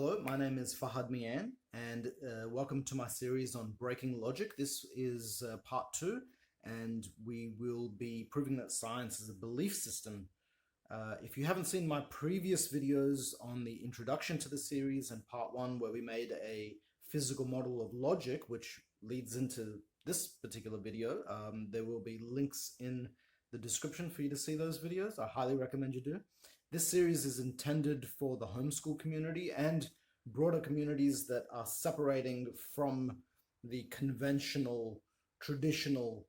Hello, my name is FahadMian, and welcome to my series on breaking logic. This is part 2, and we will be proving that science is a belief system. If you haven't seen my previous videos on the introduction to the series and part 1, where we made a physical model of logic, which leads into this particular video, there will be links in the description for you to see those videos. I highly recommend you do. This series is intended for the homeschool community and broader communities that are separating from the conventional, traditional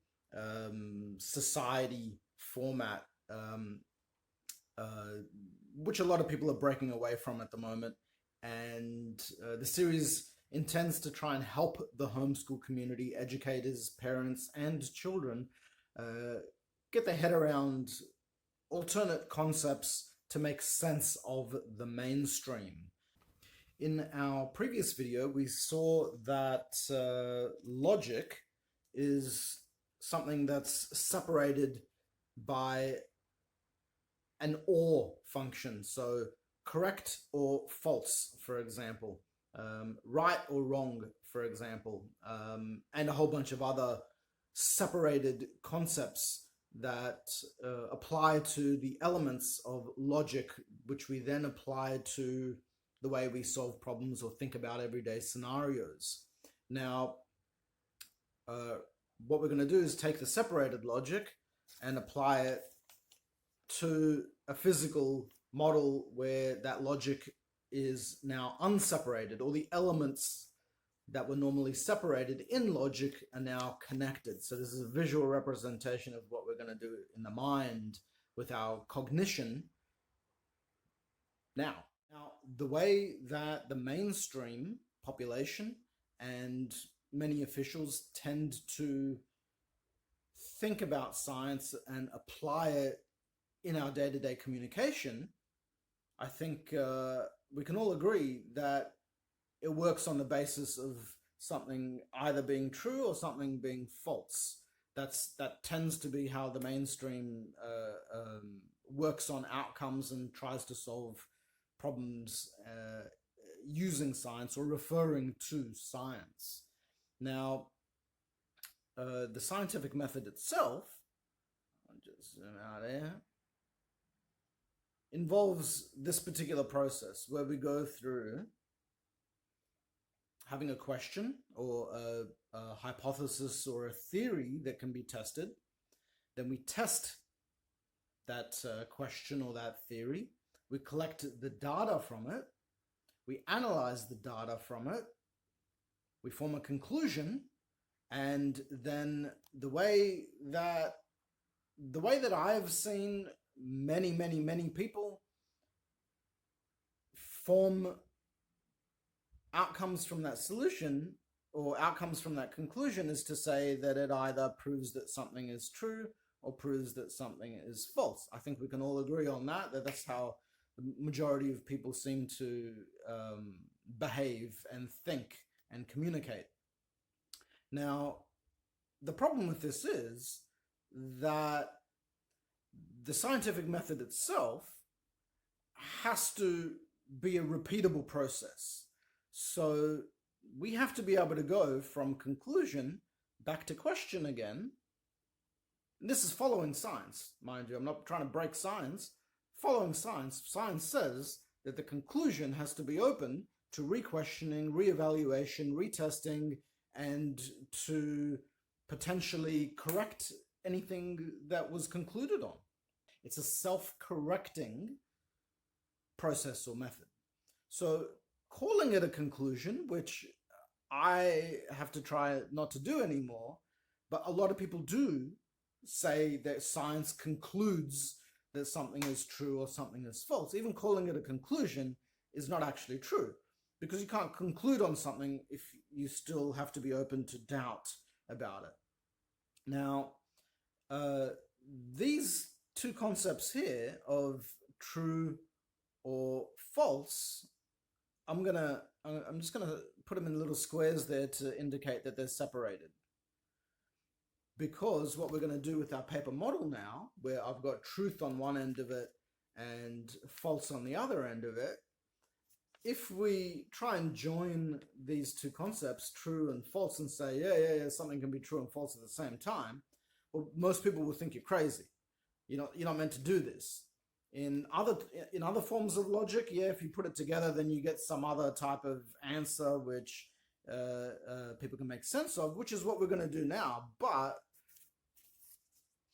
society format, which a lot of people are breaking away from at the moment. And the series intends to try and help the homeschool community, educators, parents, and children get their head around alternate concepts to make sense of the mainstream. In our previous video, we saw that logic is something that's separated by an or function. So correct or false, for example, right or wrong, for example, and a whole bunch of other separated concepts that apply to the elements of logic, which we then apply to the way we solve problems or think about everyday scenarios. Now, what we're going to do is take the separated logic and apply it to a physical model where that logic is now unseparated, or the elements that were normally separated in logic are now connected. So this is a visual representation of what we're going to do in the mind with our cognition. Now, the way that the mainstream population and many officials tend to think about science and apply it in our day-to-day communication, I think we can all agree that it works on the basis of something either being true or something being false. That tends to be how the mainstream works on outcomes and tries to solve problems using science or referring to science. Now, the scientific method itself, I'll just zoom out here, involves this particular process where we go through having a question or a hypothesis or a theory that can be tested. Then we test that question or that theory. We collect the data from it. We analyze the data from it. We form a conclusion. And then the way that I've seen many people form outcomes from that solution or outcomes from that conclusion is to say that it either proves that something is true or proves that something is false. I think we can all agree on that that's how the majority of people seem to behave and think and communicate. Now, the problem with this is that the scientific method itself has to be a repeatable process. So we have to be able to go from conclusion back to question again. And this is following science, mind you. I'm not trying to break science. Following science, science says that the conclusion has to be open to re-questioning, re-evaluation, retesting, and to potentially correct anything that was concluded on. It's a self-correcting process or method. So calling it a conclusion, which I have to try not to do anymore, but a lot of people do say that science concludes that something is true or something is false. Even calling it a conclusion is not actually true, because you can't conclude on something if you still have to be open to doubt about it. Now, these two concepts here of true or false, I'm just gonna put them in little squares there to indicate that they're separated. Because what we're going to do with our paper model now, where I've got truth on one end of it and false on the other end of it, if we try and join these two concepts, true and false, and say, yeah, something can be true and false at the same time, well, most people will think you're crazy. You're not meant to do this. In other forms of logic, yeah, if you put it together, then you get some other type of answer which people can make sense of, which is what we're going to do now. But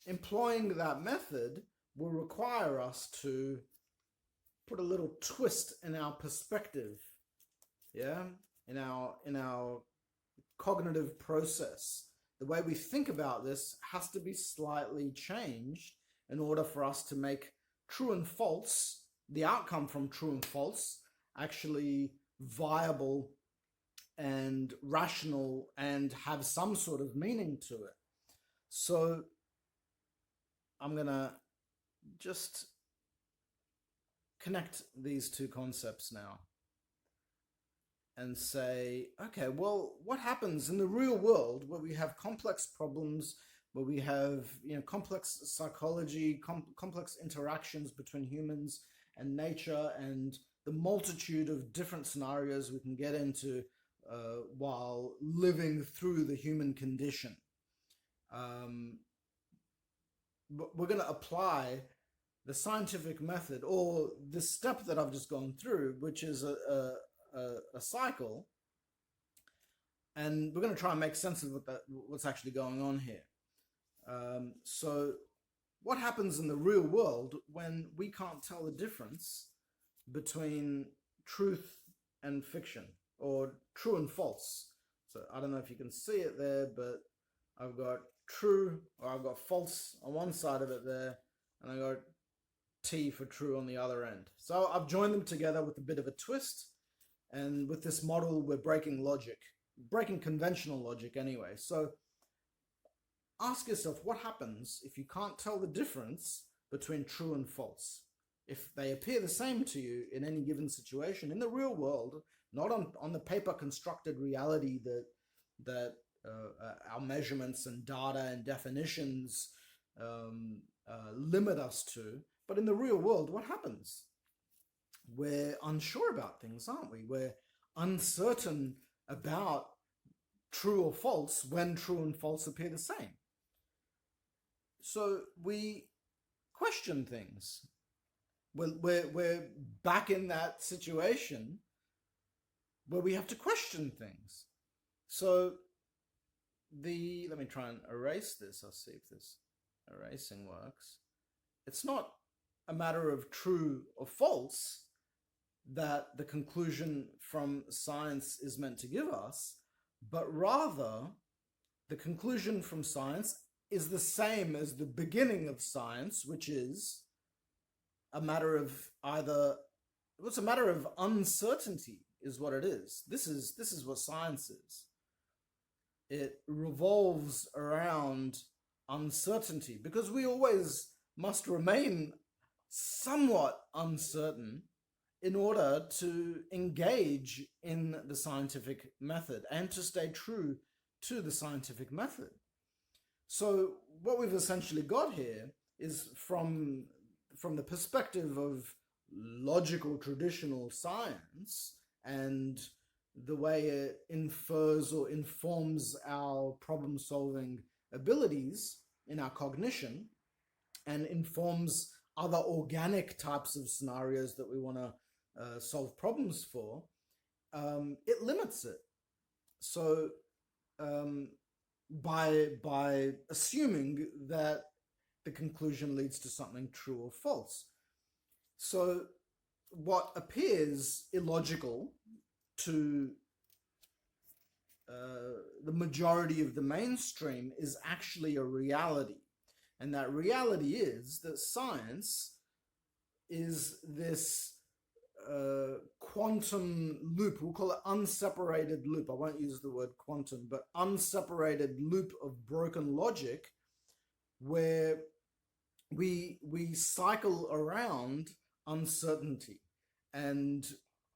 employing that method will require us to put a little twist in our perspective, yeah, in our cognitive process. The way we think about this has to be slightly changed in order for us to make true and false, the outcome from true and false, actually viable and rational and have some sort of meaning to it. So I'm gonna just connect these two concepts now and say, okay, well, what happens in the real world where we have complex problems, where we have complex psychology, complex interactions between humans and nature, and the multitude of different scenarios we can get into while living through the human condition. We're going to apply the scientific method, or the step that I've just gone through, which is a cycle, and we're going to try and make sense of what's actually going on here. So what happens in the real world when we can't tell the difference between truth and fiction, or true and false? So I don't know if you can see it there, but I've got true, or I've got false on one side of it there, and I got T for true on the other end. So I've joined them together with a bit of a twist, and with this model we're breaking logic, breaking conventional logic anyway. So ask yourself, what happens if you can't tell the difference between true and false? If they appear the same to you in any given situation, in the real world, not on the paper constructed reality that our measurements and data and definitions limit us to, but in the real world, what happens? We're unsure about things, aren't we? We're uncertain about true or false when true and false appear the same. So we question things. We're back in that situation where we have to question things. So let me try and erase this. I'll see if this erasing works. It's not a matter of true or false that the conclusion from science is meant to give us, but rather the conclusion from science is the same as the beginning of science, which is a matter of it's a matter of uncertainty, is what it is. This is what science is. It revolves around uncertainty, because we always must remain somewhat uncertain in order to engage in the scientific method and to stay true to the scientific method. So what we've essentially got here is, from the perspective of logical traditional science and the way it infers or informs our problem-solving abilities in our cognition, and informs other organic types of scenarios that we want to solve problems for, it limits it. So by assuming that the conclusion leads to something true or false. So what appears illogical to the majority of the mainstream is actually a reality. And that reality is that science is this quantum loop. We'll call it unseparated loop. I won't use the word quantum, but unseparated loop of broken logic, where we cycle around uncertainty. And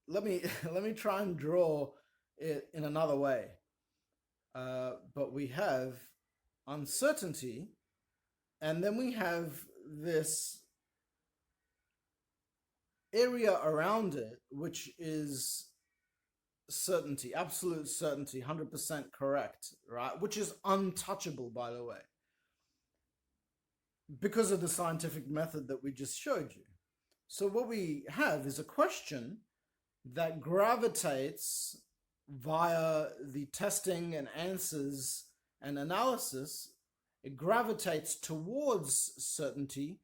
let me try and draw it in another way. But we have uncertainty, and then we have this area around it, which is certainty, absolute certainty, 100% correct, right? Which is untouchable, by the way, because of the scientific method that we just showed you. So what we have is a question that gravitates via the testing and answers and analysis. It gravitates towards certainty,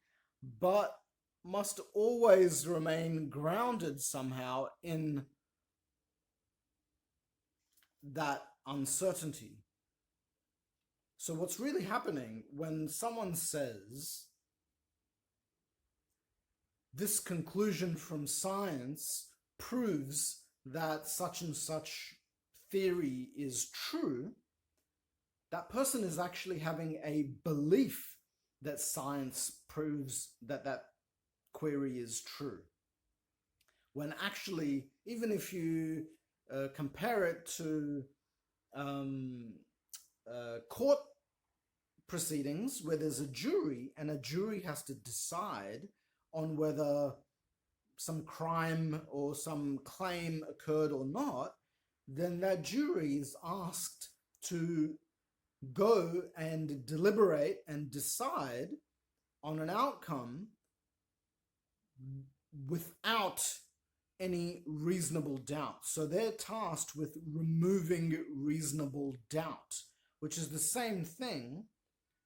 but must always remain grounded somehow in that uncertainty. So what's really happening when someone says this conclusion from science proves that such and such theory is true, that person is actually having a belief that science proves that that query is true. When actually, even if you compare it to court proceedings where there's a jury and a jury has to decide on whether some crime or some claim occurred or not, then that jury is asked to go and deliberate and decide on an outcome without any reasonable doubt. So they're tasked with removing reasonable doubt, which is the same thing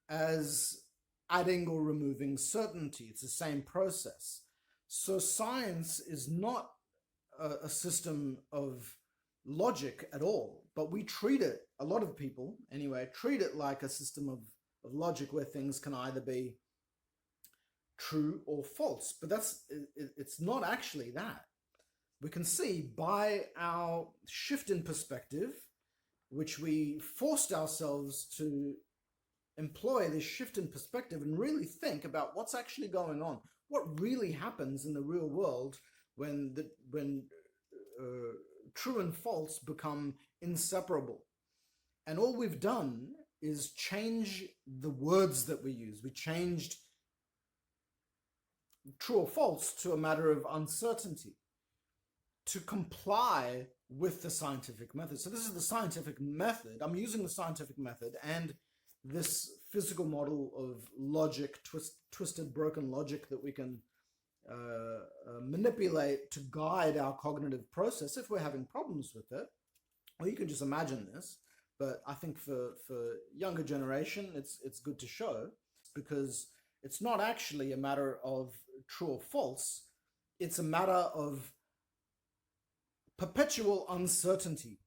as adding or removing certainty. It's the same process. So science is not a system of logic at all, but we treat it, a lot of people anyway, treat it like a system of logic where things can either be true or false. But it's not actually that. We can see by our shift in perspective, which we forced ourselves to employ this shift in perspective and really think about what's actually going on, what really happens in the real world when true and false become inseparable. And all we've done is change the words that we use. We changed true or false to a matter of uncertainty to comply with the scientific method. So this is the scientific method. I'm using the scientific method and this physical model of logic, twisted, broken logic that we can manipulate to guide our cognitive process if we're having problems with it. Or you can just imagine this, but I think for younger generation, it's good to show, because it's not actually a matter of true or false. It's a matter of perpetual uncertainty.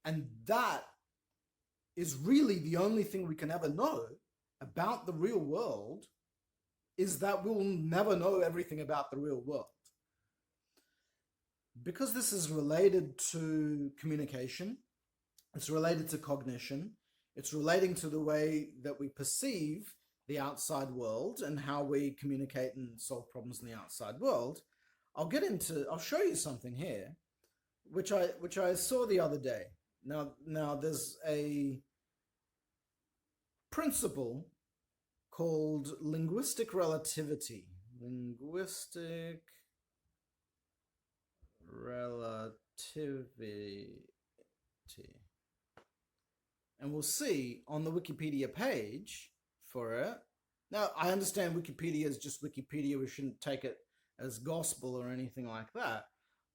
And that is really the only thing we can ever know about the real world, is that we'll never know everything about the real world. Because this is related to communication, it's related to cognition, it's relating to the way that we perceive the outside world and how we communicate and solve problems in the outside world. I'll show you something here, which I saw the other day. Now there's a principle called linguistic relativity. Linguistic relativity. And we'll see on the Wikipedia page for it. Now, I understand Wikipedia is just Wikipedia. We shouldn't take it as gospel or anything like that.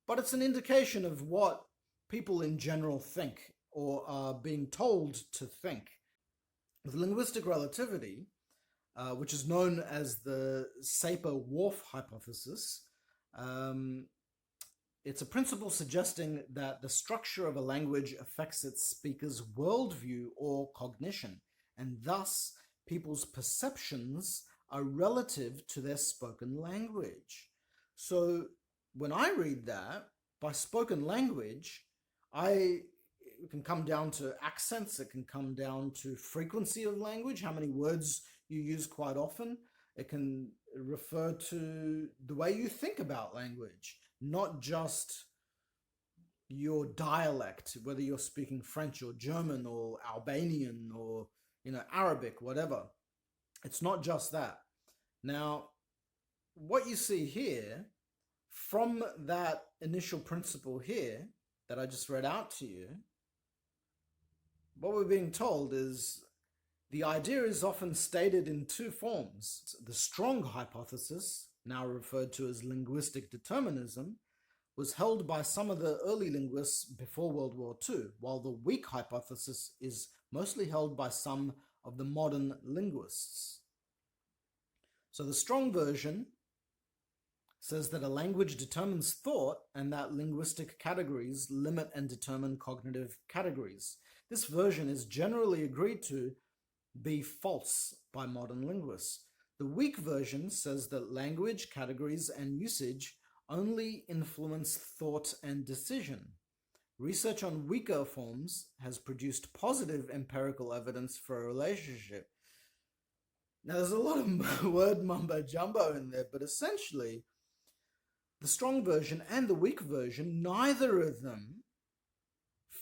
But it's an indication of what people in general think or are being told to think. With linguistic relativity, which is known as the Sapir-Whorf hypothesis, it's a principle suggesting that the structure of a language affects its speaker's worldview or cognition, and thus people's perceptions are relative to their spoken language. So when I read that, by spoken language, it can come down to accents, it can come down to frequency of language, how many words you use quite often. It can refer to the way you think about language, not just your dialect, whether you're speaking French or German or Albanian or Arabic, whatever. It's not just that. Now, what you see here, from that initial principle here that I just read out to you, what we're being told is the idea is often stated in two forms. The strong hypothesis, now referred to as linguistic determinism, was held by some of the early linguists before World War II, while the weak hypothesis is mostly held by some of the modern linguists. So the strong version says that a language determines thought and that linguistic categories limit and determine cognitive categories. This version is generally agreed to be false by modern linguists. The weak version says that language, categories, and usage only influence thought and decision. Research on weaker forms has produced positive empirical evidence for a relationship. Now, there's a lot of word mumbo jumbo in there, but essentially, the strong version and the weak version, neither of them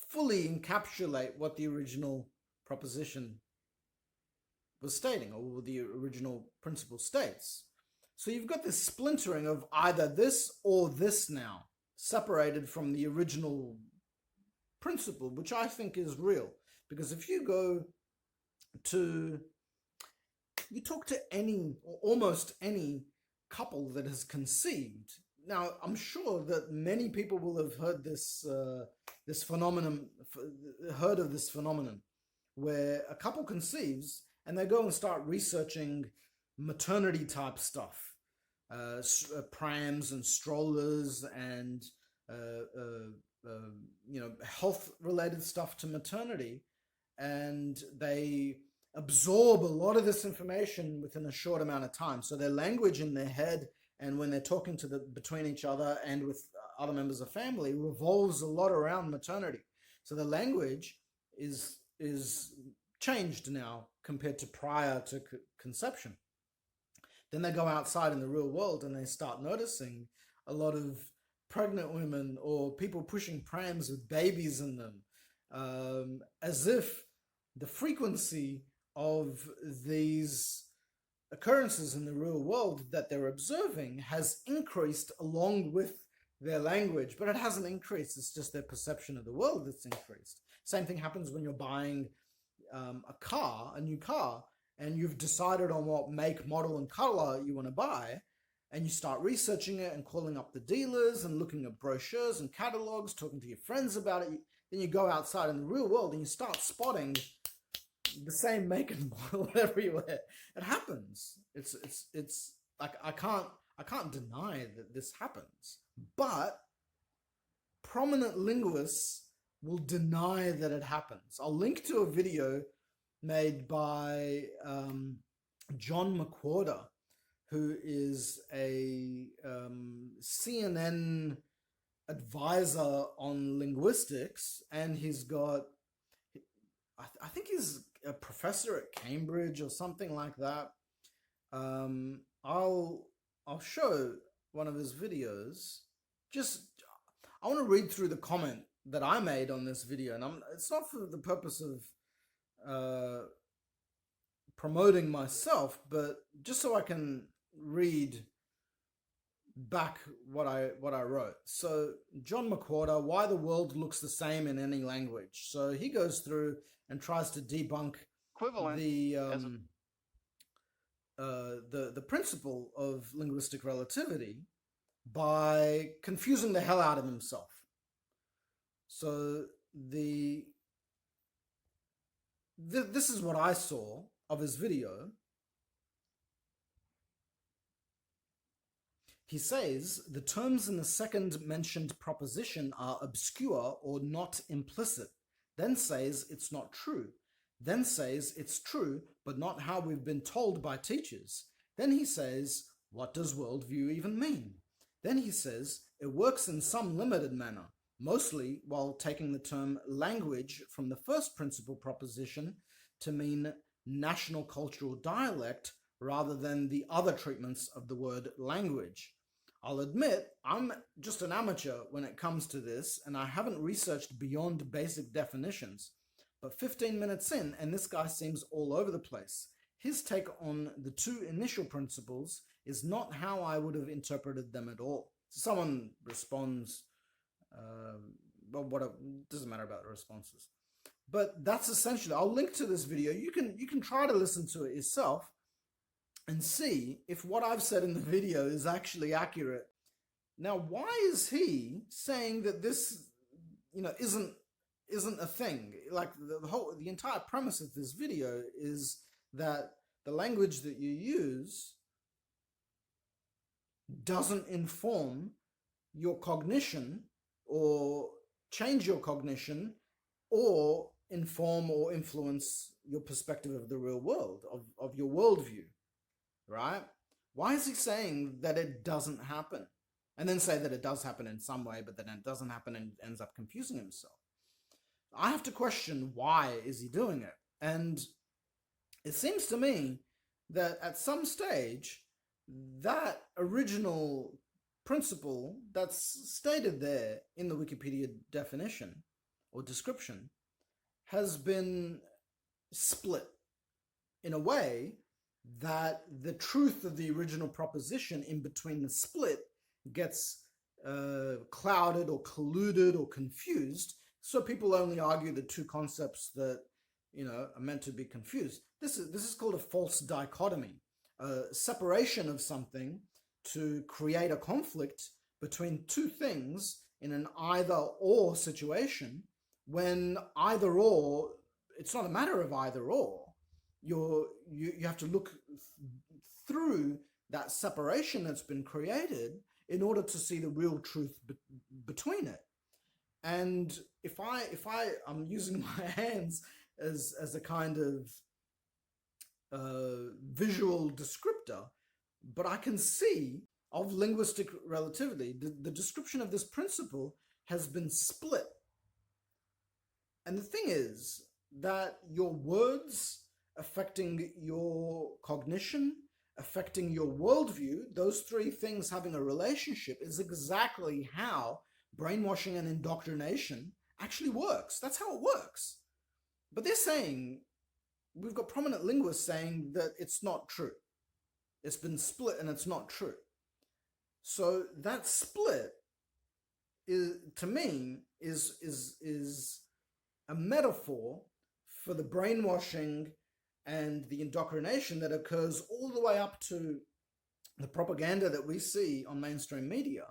fully encapsulate what the original proposition was stating, or the original principle states. So you've got this splintering of either this or this now, separated from the original principle, which I think is real. Because if you talk to any, or almost any couple that has conceived. Now, I'm sure that many people will have heard this phenomenon, where a couple conceives and they go and start researching maternity type stuff, prams and strollers and health related stuff to maternity, and they absorb a lot of this information within a short amount of time. So their language in their head, and when they're talking between each other and with other members of family, revolves a lot around maternity. So the language is changed now compared to prior to conception. Then they go outside in the real world and they start noticing a lot of pregnant women or people pushing prams with babies in them, as if the frequency of these occurrences in the real world that they're observing has increased along with their language, but it hasn't increased. It's just their perception of the world that's increased. Same thing happens when you're buying a new car, and you've decided on what make, model, and color you want to buy, and you start researching it and calling up the dealers and looking at brochures and catalogs, talking to your friends about it. Then you go outside in the real world and you start spotting the same make and model everywhere. It happens. It's like I can't deny that this happens, but prominent linguists will deny that it happens. I'll link to a video made by John McWhorter, who is a CNN advisor on linguistics, and he's got, I think he's a professor at Cambridge or something like that. I'll show one of his videos. I want to read through the comment that I made on this video, and it's not for the purpose of promoting myself, but just so I can read back what I wrote. So John McWhorter, Why the World Looks the Same in Any Language. So he goes through and tries to debunk the principle of linguistic relativity by confusing the hell out of himself. So this is what I saw of his video. He says the terms in the second mentioned proposition are obscure or not implicit. Then says it's not true. Then says it's true, but not how we've been told by teachers. Then he says, what does worldview even mean? Then he says it works in some limited manner, mostly while taking the term language from the first principal proposition to mean national cultural dialect rather than the other treatments of the word language. I'll admit I'm just an amateur when it comes to this, and I haven't researched beyond basic definitions. But 15 minutes in, and this guy seems all over the place. His take on the two initial principles is not how I would have interpreted them at all. Someone responds, well, what doesn't matter about the responses. But that's essentially, I'll link to this video. You can try to listen to it yourself and see if what I've said in the video is actually accurate. Now, why is he saying that this, isn't a thing? Like the entire premise of this video is that the language that you use doesn't inform your cognition or change your cognition or inform or influence your perspective of the real world, of your worldview, right? Why is he saying that it doesn't happen? And then say that it does happen in some way, but then it doesn't happen and ends up confusing himself. I have to question, why is he doing it? And it seems to me that at some stage, that original principle that's stated there in the Wikipedia definition or description has been split in a way that the truth of the original proposition in between the split gets clouded or colluded or confused, so people only argue the two concepts that are meant to be confused. This is called a false dichotomy, a separation of something to create a conflict between two things in an either-or situation, when either or, it's not a matter of either or. You have to look through that separation that's been created in order to see the real truth between it. And if I'm using my hands as a kind of visual descriptor, but I can see of linguistic relativity, the description of this principle has been split. And the thing is that your words affecting your cognition, affecting your worldview, those three things having a relationship, is exactly how brainwashing and indoctrination actually works. That's how it works. But they're saying, we've got prominent linguists saying that it's not true. It's been split and it's not true. So that split is, to me, is a metaphor for the brainwashing and the indoctrination that occurs all the way up to the propaganda that we see on mainstream media,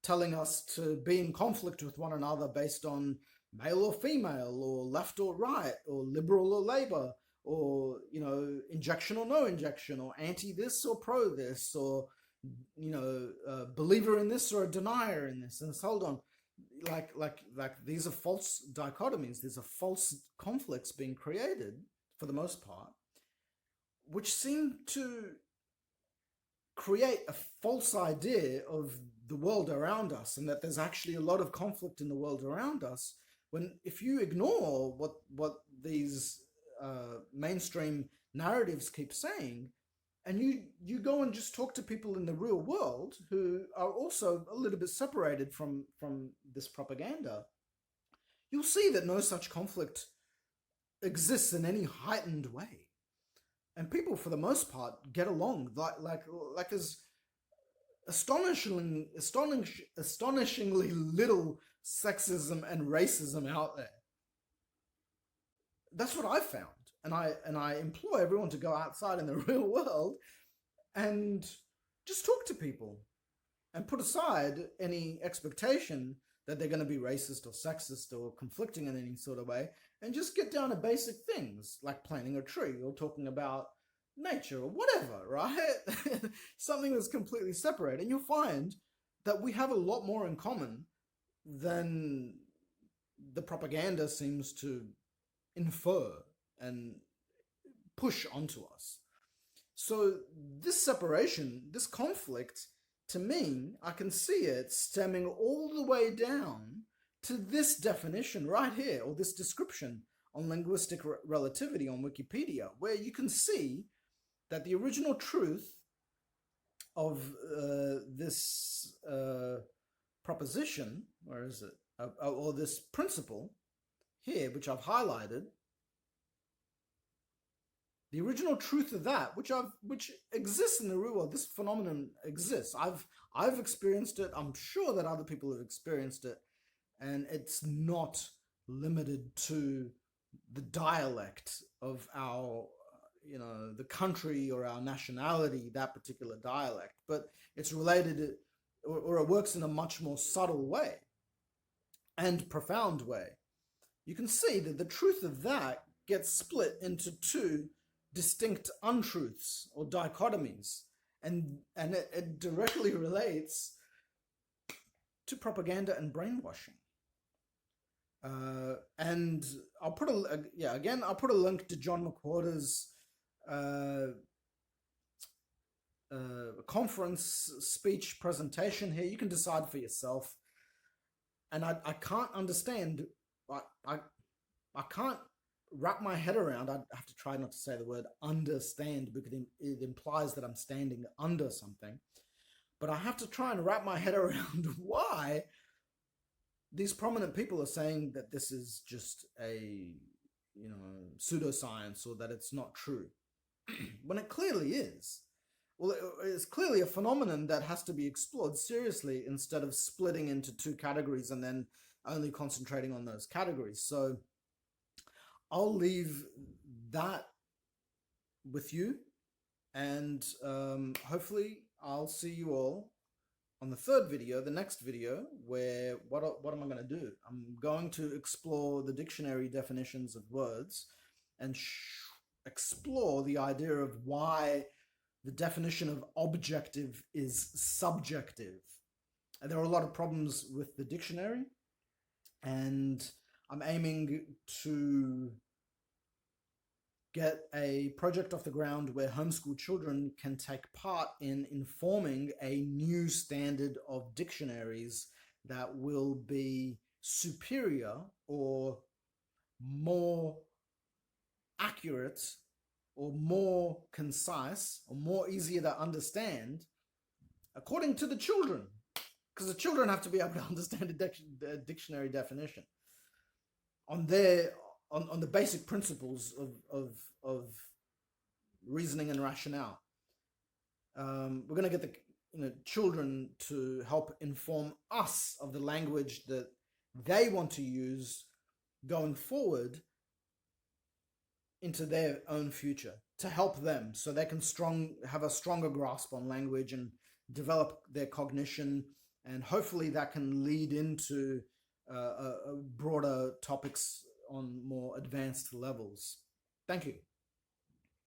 telling us to be in conflict with one another based on male or female, or left or right, or liberal or labor, or injection or no injection, or anti this or pro this, or a believer in this or a denier in this. And hold on, like these are false dichotomies. These are false conflicts being created for the most part, which seem to create a false idea of the world around us, and that there's actually a lot of conflict in the world around us, when if you ignore what these mainstream narratives keep saying, and you go and just talk to people in the real world who are also a little bit separated from this propaganda, you'll see that no such conflict exists in any heightened way. And people, for the most part, get along like as astonishingly little sexism and racism out there. That's what I've found. And I implore everyone to go outside in the real world and just talk to people and put aside any expectation that they're going to be racist or sexist or conflicting in any sort of way, and just get down to basic things like planting a tree or talking about nature or whatever, right? Something that's completely separate. And you'll find that we have a lot more in common than the propaganda seems to infer and push onto us. So this separation, this conflict, to me, I can see it stemming all the way down to this definition right here, or this description on linguistic relativity on Wikipedia, where you can see that the original truth of this proposition, where is it, or this principle here, which I've highlighted, the original truth of that, which exists in the real world. This phenomenon exists. I've experienced it. I'm sure that other people have experienced it, and it's not limited to the dialect of our, the country or our nationality, that particular dialect, but it's related, or it works in a much more subtle way and profound way. You can see that the truth of that gets split into two distinct untruths or dichotomies, and it directly relates to propaganda and brainwashing. And I'll put I'll put a link to John McWhorter's conference speech presentation here. You can decide for yourself. And I can't understand. I can't wrap my head around. I have to try not to say the word understand, because it implies that I'm standing under something. But I have to try and wrap my head around why these prominent people are saying that this is just a, pseudoscience, or that it's not true, when it clearly is. Well, it's clearly a phenomenon that has to be explored seriously, instead of splitting into two categories and then only concentrating on those categories. So I'll leave that with you, and hopefully I'll see you all on the third video, the next video, where what am I going to do? I'm going to explore the dictionary definitions of words, and explore the idea of why the definition of objective is subjective. And there are a lot of problems with the dictionary, and I'm aiming to get a project off the ground where homeschool children can take part in informing a new standard of dictionaries that will be superior, or more accurate, or more concise, or more easier to understand, according to the children, because the children have to be able to understand a dictionary definition on the basic principles of reasoning and rationale. We're going to get the children to help inform us of the language that they want to use going forward into their own future, to help them so they can have a stronger grasp on language and develop their cognition, and hopefully that can lead into broader topics on more advanced levels. Thank you.